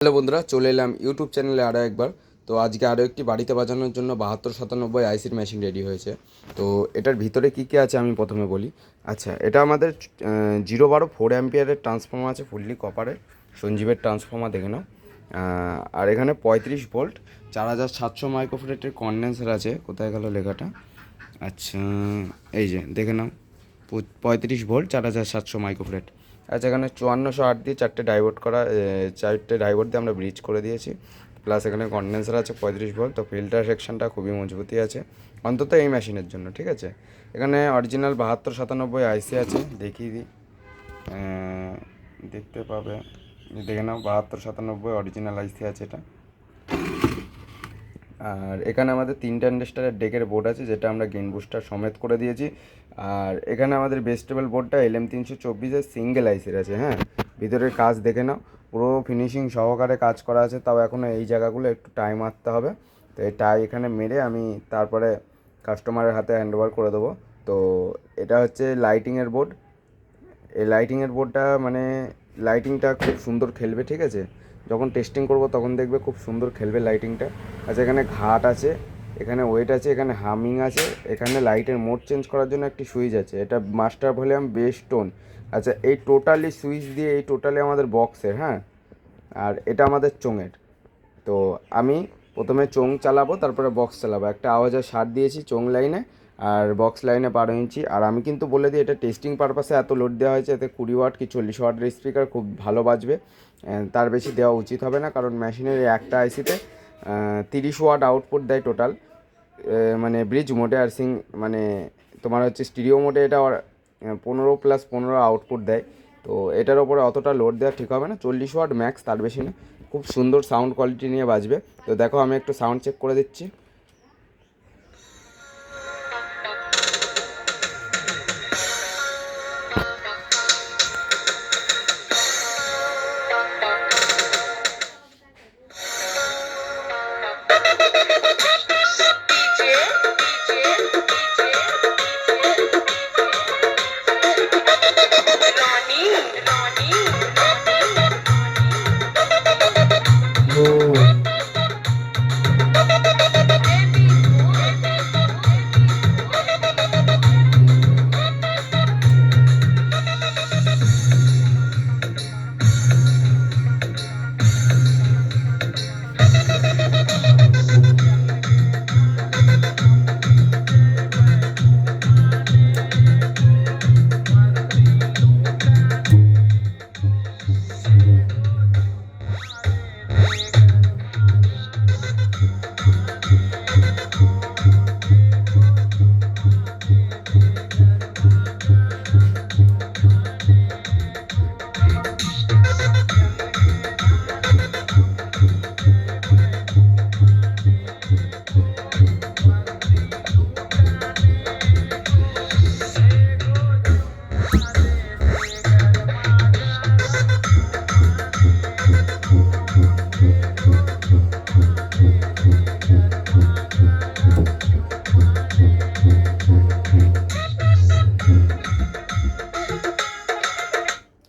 Hello বন্ধুরা, চলে এলাম ইউটিউব চ্যানেলে আরও একবার। তো আজকে আরও একটি বাড়িতে বাজানোর জন্য 7297 আইসির মেশিন রেডি হয়েছে। তো এটার ভিতরে কী কী আছে আমি প্রথমে বলি। আচ্ছা, এটা আমাদের 012 4 অ্যাম্পিয়ারের ট্রান্সফর্মার আছে, ফুললি কপারের সঞ্জীবের ট্রান্সফর্মার, দেখে নাও। আর এখানে 35 ভোল্ট 4700 মাইক্রোফ্যারাডের কনডেন্সার আছে। কোথায় গেল লেখাটা? আচ্ছা, এই যে দেখে নাও, 35 ভোল্ট 4700 মাইক্রোফ্যারাড। আচ্ছা, এখানে 5408 দিয়ে চারটে ডাইভোর্ট দিয়ে আমরা ব্রিজ করে দিয়েছি। প্লাস এখানে কন্ডেন্সার আছে 35 ভোল্ট। তো ফিল্টার সেকশনটা খুবই মজবুতই আছে, অন্তত এই মেশিনের জন্য, ঠিক আছে। এখানে অরিজিনাল 7297 আইসি আছে, দেখিয়ে দিই, দেখতে পাবে, দেখে নাও 7297 অরিজিনাল আইসি আছে এটা। আর এখানে আমাদের 3 ট্রানজিস্টারের ডেকের বোর্ড আছে, যেটা আমরা গেইন বুস্টার সমেত করে দিয়েছি। আর এখানে আমাদের বেস্টেবল বোর্ডটা LM324 সিঙ্গেল আইসির আছে। হ্যাঁ, ভিতরের কাজ দেখে নাও, পুরো ফিনিশিং সহকারে কাজ করা আছে। তাও এখনও এই জায়গাগুলো একটু টাইম মারতে হবে। তো এই টাই এখানে মেরে আমি তারপরে কাস্টমারের হাতে হ্যান্ড ওভার করে দেবো। তো এটা হচ্ছে লাইটিংয়ের বোর্ড। এই লাইটিংয়ের বোর্ডটা মানে লাইটিংটা খুব সুন্দর খেলবে, ঠিক আছে। যখন টেস্টিং করব তখন দেখবে খুব সুন্দর খেলবে লাইটিংটা। আচ্ছা, এখানে ঘাট আছে, এখানে ওয়েট আছে, এখানে হামিং আছে, এখানে লাইটের মোড চেঞ্জ করার জন্য একটি সুইচ আছে। এটা মাস্টার ভলিউম বেস টোন। আচ্ছা, এই টোটালি সুইচ দিয়ে এই টোটালি আমাদের বক্সের। হ্যাঁ, আর এটা আমাদের চোঙের। তো আমি প্রথমে চোং চালাবো, তারপরে বক্স চালাবো। একটা আওয়াজের সার দিয়েছি চোং লাইনে আর বক্স লাইনে 12 ইঞ্চি। আর আমি কিন্তু বলে দিই, এটা টেস্টিং পারপাসে এত লোড দেওয়া হয়েছে, এতে 20 ওয়াট কি 40 ওয়াটের স্পিকার খুব ভালো বাজবে। তার বেশি দেওয়া উচিত হবে না, কারণ মেশিনের একটা আইসিতে 30 ওয়াট আউটপুট দেয় টোটাল, মানে ব্রিজ মোডে। আর মানে তোমার হচ্ছে স্টিরিও মোডে এটা 15+15 আউটপুট দেয়। তো এটার ওপরে অতটা লোড দেওয়া ঠিক হবে না, 40 ওয়াট ম্যাক্স, তার বেশি না। খুব সুন্দর সাউন্ড কোয়ালিটি নিয়ে বাজবে। তো দেখো, আমি একটু সাউন্ড চেক করে দিচ্ছি।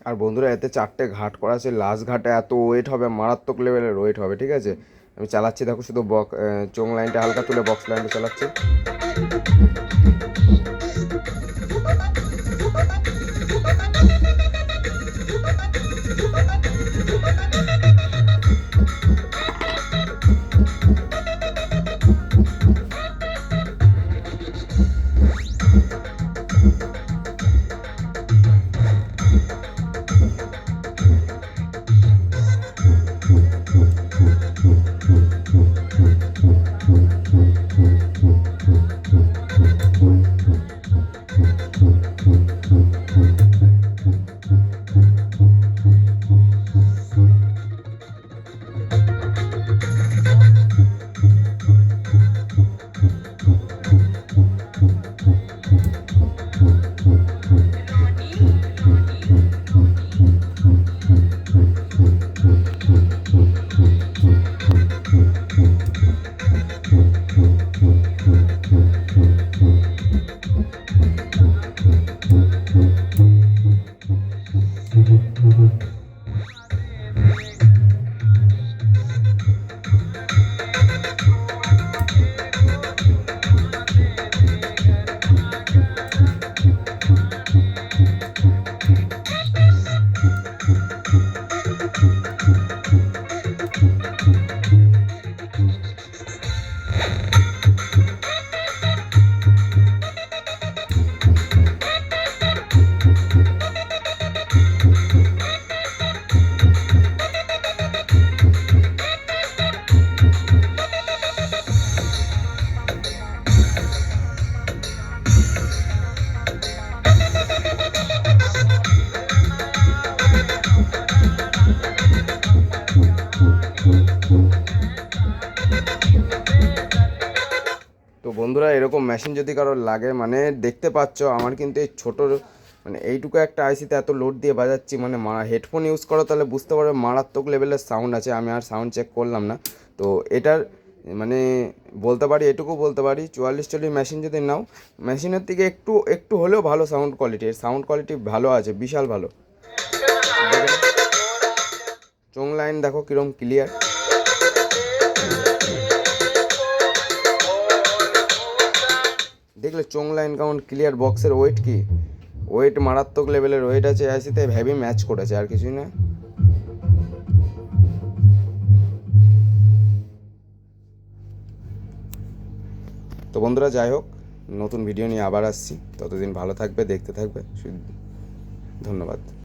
আর বন্ধুরা, এতে 4টে ঘাট করা আছে। লাস্ট ঘাটে এত ওয়েট হবে, মারাত্মক লেভেলের ওয়েট হবে, ঠিক আছে। আমি চালাচ্ছি, দেখো, শুধু চোং লাইনটা হালকা তুলে বক্স লাইনটা চালাচ্ছি। বন্ধুরা এরকম মেশিন যদি কারোর লাগে, মানে দেখতে পাচ্ছ আমার কিন্তু এই ছোটো মানে এইটুকু একটা আইসিতে এত লোড দিয়ে বাজাচ্ছি, মানে হেডফোন ইউজ করো তাহলে বুঝতে পারবে মারাত্মক লেভেলের সাউন্ড আছে। আমি আর সাউন্ড চেক করলাম না। তো এটার মানে এটুকু বলতে পারি 44-40 মেশিন যদি নাও, মেশিনের থেকে একটু একটু হলেও ভালো সাউন্ড কোয়ালিটি, সাউন্ড কোয়ালিটি ভালো আছে, বিশাল ভালো। দেখেন চোং লাইন দেখো কীরকম ক্লিয়ার। দেখলে চোং লাইন কেমন ক্লিয়ার। বক্সের ওয়েট কি, ওয়েট মারাত্মক লেভেলের ওয়েট আছে আইসিতে, হেভি ম্যাচ করেছে, আর কিছুই না। তো বন্ধুরা যাই হোক, নতুন ভিডিও নিয়ে আবার আসছি, ততদিন ভালো থাকবে, দেখতে থাকবে। ধন্যবাদ।